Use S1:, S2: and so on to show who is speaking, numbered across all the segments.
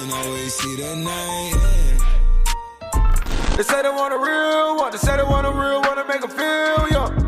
S1: can always see the name. They say they want a real one. They say they want a real one to make them feel young.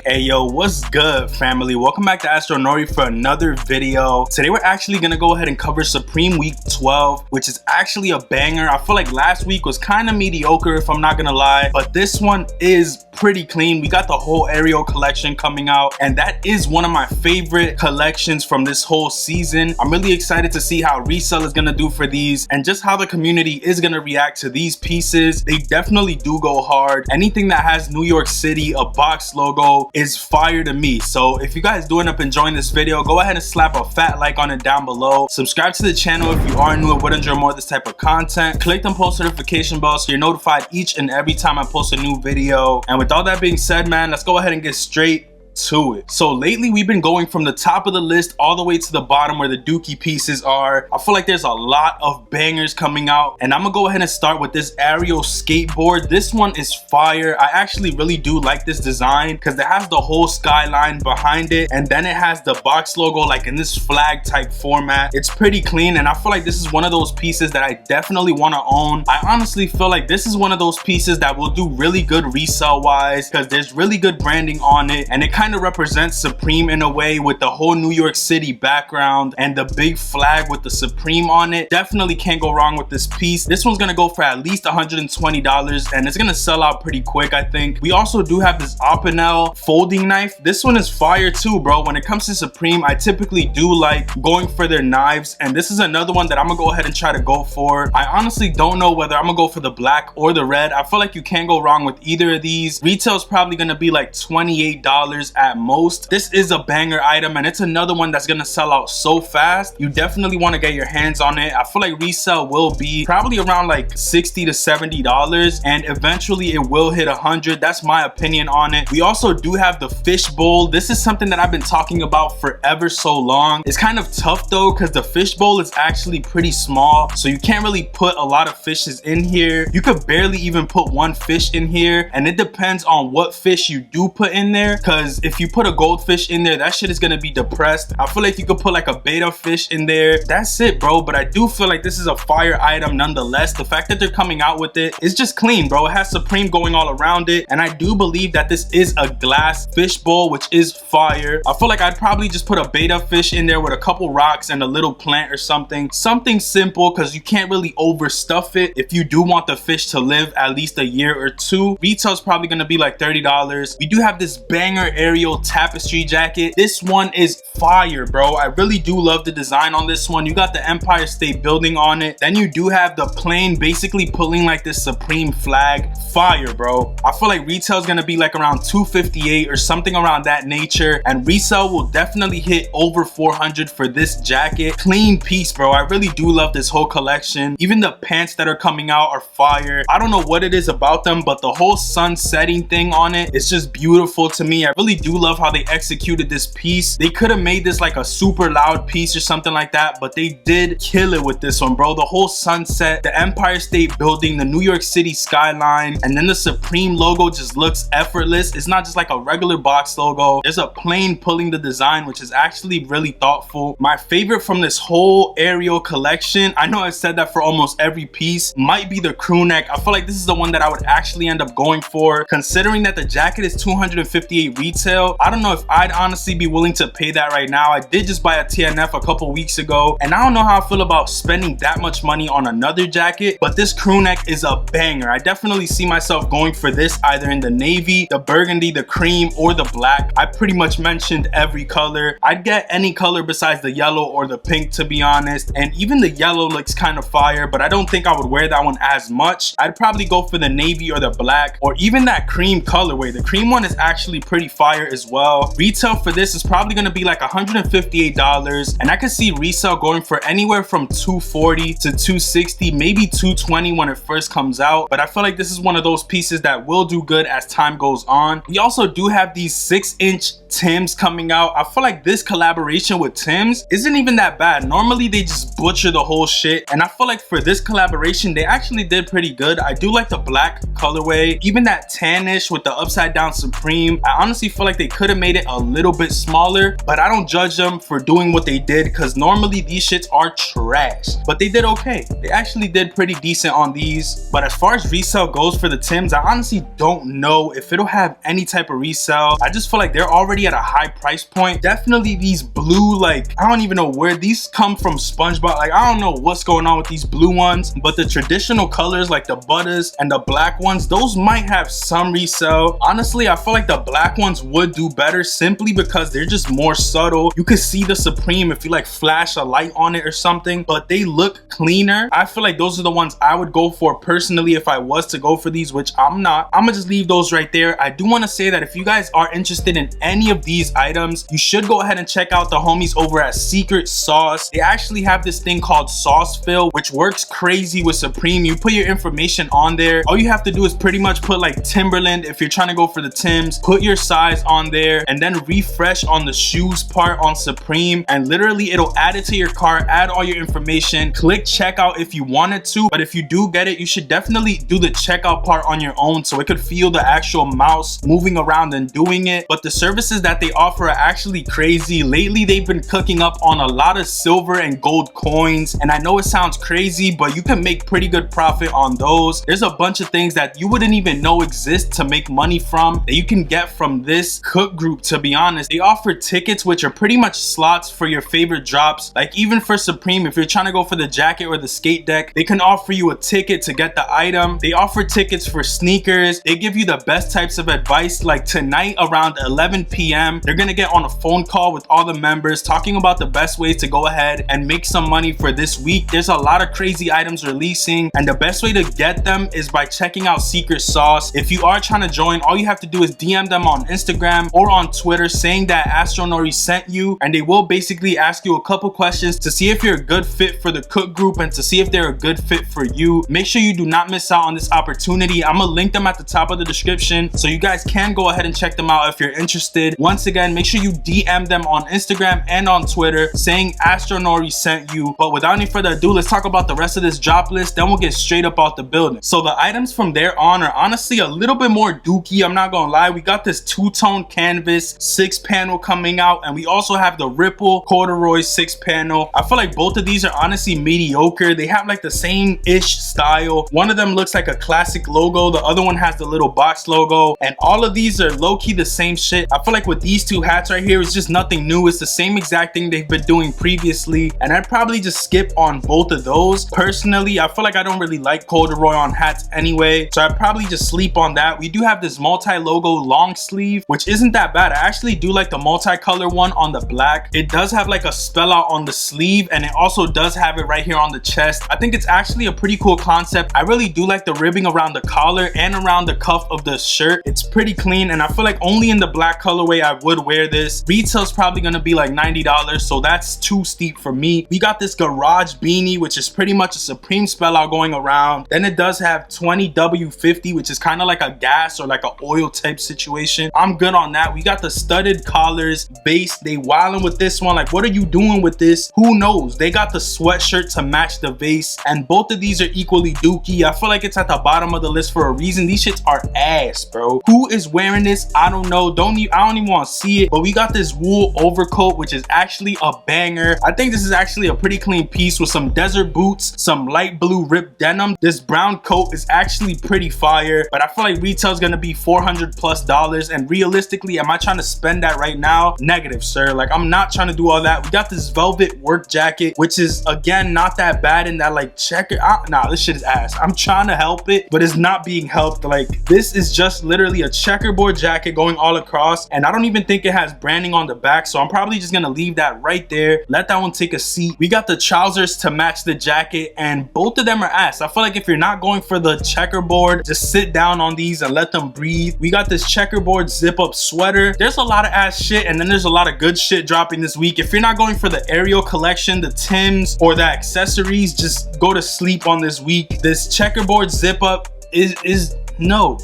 S2: Hey yo, what's good family? Welcome back to Astro Nori for another video. Today we're actually gonna go ahead and cover Supreme Week 12, which is actually a banger. I feel like last week was kind of mediocre if I'm not gonna lie, but this one is pretty clean. We got the whole Ariel collection coming out, and that is one of my favorite collections from this whole season. I'm really excited to see how Resell is gonna do for these and just how the community is gonna react to these pieces. They definitely do go hard. Anything that has New York City, a box logo, is fire to me. So if you guys do end up enjoying this video, go ahead and slap a fat like on it down below. Subscribe to the channel if you are new and would enjoy more of this type of content. Click the post notification bell so you're notified each and every time I post a new video. And with all that being said, man, let's go ahead and get straight to it. So lately we've been going from the top of the list all the way to the bottom where the dookie pieces are. I feel like there's a lot of bangers coming out, and I'm gonna go ahead and start with this Ariel skateboard. This one is fire. I actually really do like this design because it has the whole skyline behind it, and then it has the box logo like in this flag type format. It's pretty clean, and I feel like this is one of those pieces that I definitely want to own. I honestly feel like this is one of those pieces that will do really good resale wise because there's really good branding on it, and it kind of represents Supreme in a way with the whole New York City background and the big flag with the Supreme on it. Definitely can't go wrong with this piece. This one's gonna go for at least $120 and it's gonna sell out pretty quick, I think. We also do have this Opinel folding knife. This one is fire too, bro. When it comes to Supreme, I typically do like going for their knives, and this is another one that I'm gonna go ahead and try to go for. I honestly don't know whether I'm gonna go for the black or the red. I feel like you can't go wrong with either of these. Retail's probably gonna be like $28 at most. This is a banger item, and it's another one that's gonna sell out so fast. You definitely want to get your hands on it. I feel like resale will be probably around like $60 to $70, and eventually it will hit 100. That's my opinion on it. We also do have the fishbowl. This is something that I've been talking about for ever so long. It's kind of tough though because the fishbowl is actually pretty small, so you can't really put a lot of fishes in here. You could barely even put one fish in here, and it depends on what fish you do put in there, because if you put a goldfish in there, that shit is gonna be depressed. I feel like you could put like a beta fish in there. That's it, bro. But I do feel like this is a fire item nonetheless. The fact that they're coming out with it is just clean, bro. It has Supreme going all around it, and I do believe that this is a glass fish bowl, which is fire. I feel like I'd probably just put a beta fish in there with a couple rocks and a little plant or something simple, because you can't really overstuff it if you do want the fish to live at least a year or two. Retail's probably gonna be like $30. We do have this banger Ariel tapestry jacket. This one is fire, bro. I really do love the design on this one. You got the Empire State Building on it, then you do have the plane basically pulling like this Supreme flag. Fire, bro. I feel like retail is gonna be like around $258 or something around that nature, and resale will definitely hit over $400 for this jacket. Clean piece, bro. I really do love this whole collection. Even the pants that are coming out are fire. I don't know what it is about them, but the whole sun setting thing on it, it's just beautiful to me. I really do love how they executed this piece. They could have made this like a super loud piece or something like that, but they did kill it with this one, bro. The whole sunset, the Empire State Building, the New York City skyline, and then the Supreme logo just looks effortless. It's not just like a regular box logo. There's a plane pulling the design, which is actually really thoughtful. My favorite from this whole Ariel collection, I know I've said that for almost every piece, might be the crew neck. I feel like this is the one that I would actually end up going for, considering that the jacket is $258 retail. I don't know if I'd honestly be willing to pay that right now. I did just buy a TNF a couple weeks ago, and I don't know how I feel about spending that much money on another jacket, but this crew neck is a banger. I definitely see myself going for this either in the navy, the burgundy, the cream, or the black. I pretty much mentioned every color. I'd get any color besides the yellow or the pink, to be honest, and even the yellow looks kind of fire, but I don't think I would wear that one as much. I'd probably go for the navy or the black, or even that cream colorway. The cream one is actually pretty fire as well. Retail for this is probably gonna be like $158, and I could see resale going for anywhere from $240 to $260, maybe $220 when it first comes out. But I feel like this is one of those pieces that will do good as time goes on. We also do have these 6-inch Timbs coming out. I feel like this collaboration with Timbs isn't even that bad. Normally they just butcher the whole shit, and I feel like for this collaboration they actually did pretty good. I do like the black colorway, even that tannish with the upside down Supreme. I honestly feel feel like they could have made it a little bit smaller, but I don't judge them for doing what they did because normally these shits are trash, but they did okay. They actually did pretty decent on these. But as far as resale goes for the Timbs, I honestly don't know if it'll have any type of resale. I just feel like they're already at a high price point. Definitely these blue, like, I don't even know where these come from, SpongeBob. Like, I don't know what's going on with these blue ones, but the traditional colors like the butters and the black ones, those might have some resale. Honestly, I feel like the black ones would do better simply because they're just more subtle. You could see the Supreme if you like flash a light on it or something, but they look cleaner. I feel like those are the ones I would go for personally if I was to go for these, which I'm not. I'm gonna just leave those right there. I do want to say that if you guys are interested in any of these items, you should go ahead and check out the homies over at Secret Sauce. They actually have this thing called Sauce Fill, which works crazy with Supreme. You put your information on there. All you have to do is pretty much put like Timberland if you're trying to go for the Timbs, put your size on there, and then refresh on the shoes part on Supreme, and literally it'll add it to your cart, add all your information, click checkout if you wanted to. But if you do get it, you should definitely do the checkout part on your own so it could feel the actual mouse moving around and doing it. But the services that they offer are actually crazy. Lately they've been cooking up on a lot of silver and gold coins, and I know it sounds crazy, but you can make pretty good profit on those. There's a bunch of things that you wouldn't even know exist to make money from that you can get from this cook group. To be honest, they offer tickets which are pretty much slots for your favorite drops. Like even for Supreme, if you're trying to go for the jacket or the skate deck, they can offer you a ticket to get the item. They offer tickets for sneakers. They give you the best types of advice. Like tonight around 11 p.m. they're gonna get on a phone call with all the members talking about the best ways to go ahead and make some money for this week. There's a lot of crazy items releasing, and the best way to get them is by checking out Secret Sauce. If you are trying to join, all you have to do is DM them on Instagram or on Twitter saying that Astronori sent you, and they will basically ask you a couple questions to see if you're a good fit for the cook group and to see if they're a good fit for you. Make sure you do not miss out on this opportunity. I'm gonna link them at the top of the description so you guys can go ahead and check them out if you're interested. Once again, make sure you DM them on Instagram and on Twitter saying Astronori sent you. But without any further ado, let's talk about the rest of this drop list, then we'll get straight up out the building. So the items from there on are honestly a little bit more dookie, I'm not gonna lie. We got this two-tone canvas 6-panel coming out, and we also have the Ripple corduroy 6-panel. I feel like both of these are honestly mediocre. They have like the same-ish style. One of them looks like a classic logo, the other one has the little box logo, and all of these are low-key the same shit. I feel like with these two hats right here, it's just nothing new. It's the same exact thing they've been doing previously, and I'd probably just skip on both of those. Personally, I feel like I don't really like corduroy on hats anyway, so I'd probably just sleep on that. We do have this multi-logo long sleeve, which isn't that bad. I actually do like the multicolor one on the black. It does have like a spell out on the sleeve, and it also does have it right here on the chest. I think it's actually a pretty cool concept. I really do like the ribbing around the collar and around the cuff of the shirt. It's pretty clean, and I feel like only in the black colorway I would wear this. Retail's probably gonna be like $90, so that's too steep for me. We got this garage beanie, which is pretty much a Supreme spell out going around. Then it does have 20W50, which is kind of like a gas or like an oil type situation. I'm good on that. We got the studded collars base. They wildin' with this one. Like, what are you doing with this? Who knows? They got the sweatshirt to match the vase, and both of these are equally dookie. I feel like it's at the bottom of the list for a reason. These shits are ass, bro. Who is wearing this? I don't know. I don't even want to see it. But we got this wool overcoat, which is actually a banger. I think this is actually a pretty clean piece with some desert boots, some light blue ripped denim. This brown coat is actually pretty fire, but I feel like retail's gonna be $400+, and realistically, am I trying to spend that right now? Negative, sir. Like, I'm not trying to do all that. We got this velvet work jacket, which is again not that bad in that like checker. Nah, this shit is ass. I'm trying to help it, but it's not being helped. Like, this is just literally a checkerboard jacket going all across, and I don't even think it has branding on the back, so I'm probably just gonna leave that right there. Let that one take a seat. We got the trousers to match the jacket, and both of them are ass. I feel like if you're not going for the checkerboard, just sit down on these and let them breathe. We got this checkerboard zip up sweater. There's a lot of ass shit, and then there's a lot of good shit dropping this week. If you're not going for the Ariel collection, the Timbs, or the accessories, just go to sleep on this week. This checkerboard zip up is no.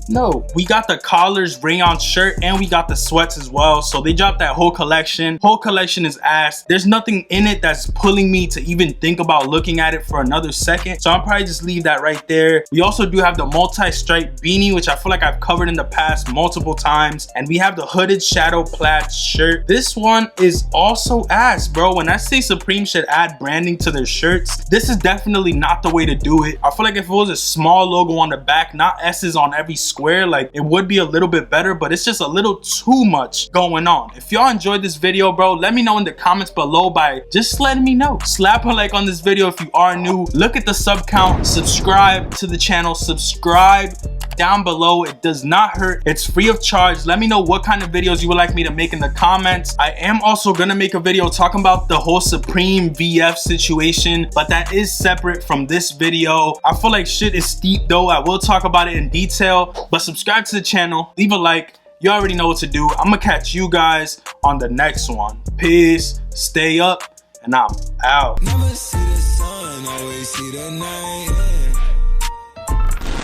S2: No, we got the collars, rayon shirt, and we got the sweats as well. So they dropped that whole collection. Whole collection is ass. There's nothing in it that's pulling me to even think about looking at it for another second. So I'll probably just leave that right there. We also do have the multi-stripe beanie, which I feel like I've covered in the past multiple times. And we have the hooded shadow plaid shirt. This one is also ass, bro. When I say Supreme should add branding to their shirts, this is definitely not the way to do it. I feel like if it was a small logo on the back, not S's on every square, like it would be a little bit better, but it's just a little too much going on. If y'all enjoyed this video, bro, let me know in the comments below by just letting me know. Slap a like on this video if you are new. Look at the sub count, subscribe to the channel, subscribe down below. It does not hurt. It's free of charge. Let me know what kind of videos you would like me to make in the comments. I am also gonna make a video talking about the whole Supreme VF situation, but that is separate from this video. I feel like shit is steep though. I will talk about it in detail, but subscribe to the channel, leave a like. You already know what to do. I'm gonna catch you guys on the next one. Peace, stay up, and I'm out.
S1: Never see the sun, always see the night.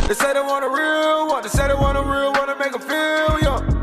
S1: They say they want a real one, they say they want a real one to make them feel young.